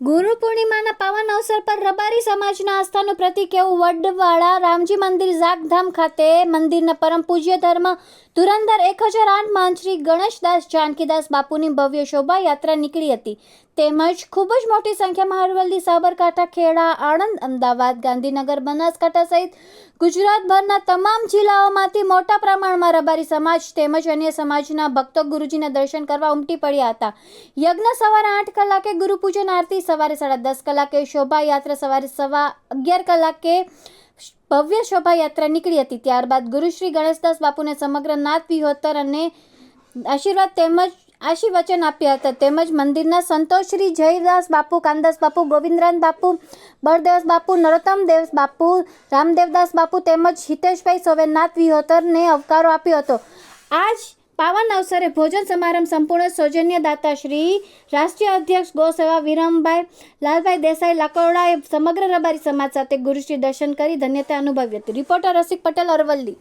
ગુરુ પૂર્ણિમાના પાવન અવસર પર રબારી સમાજના આસ્થાનું પ્રતીક એવું વડવાળા રામજી મંદિર ઝાકધામ ખાતે મંદિરના પરમ પૂજ્ય ધર્મ ધુરંધર 1008 શ્રી ગણેશદાસ જાનકીદાસ બાપુની ભવ્ય શોભાયાત્રા નીકળી હતી. તેમજ ખૂબ જ મોટી સંખ્યામાં અરવલ્લી, સાબરકાંઠા, ખેડા, આણંદ, અમદાવાદ, ગાંધીનગર, બનાસકાંઠા સહિત ગુજરાતભરના તમામ જિલ્લાઓમાંથી મોટા પ્રમાણમાં રબારી સમાજ તેમજ અન્ય સમાજના ભક્તો ગુરુજીના દર્શન કરવા ઉમટી પડ્યા હતા. યજ્ઞ સવારે 8 કલાકે, ગુરુપૂજન આરતી સવારે 10:30 કલાકે, શોભાયાત્રા સવારે 11:15 કલાકે ભવ્ય શોભાયાત્રા નીકળી હતી. ત્યારબાદ ગુરુશ્રી ગણેશદાસ બાપુને સમગ્ર નાથ વિહોતર અને આશીર્વાદ તેમજ આશીર્વચન આપ્યા હતા. તેમજ મંદિરના સંતો શ્રી જયદાસ બાપુ, કાનદાસ બાપુ, ગોવિંદરામ બાપુ, બળદેવ બાપુ, નરોત્તમ દેવ બાપુ, રામદેવદાસ બાપુ તેમજ હિતેશભાઈ સૌએ નાથ વિહોતરને આવકારો આપ્યો હતો. આજ પાવન અવસરે ભોજન સમારંભ સંપૂર્ણ સૌજન્ય દાતા શ્રી રાષ્ટ્રીય અધ્યક્ષ ગૌસેવા વિરમભાઈ લાલભાઈ દેસાઈ લાકોડાએ સમગ્ર રબારી સમાજ સાથે ગુરુશ્રી દર્શન કરી ધન્યતા અનુભવી હતી. રિપોર્ટર રસિક પટેલ, અરવલ્લી.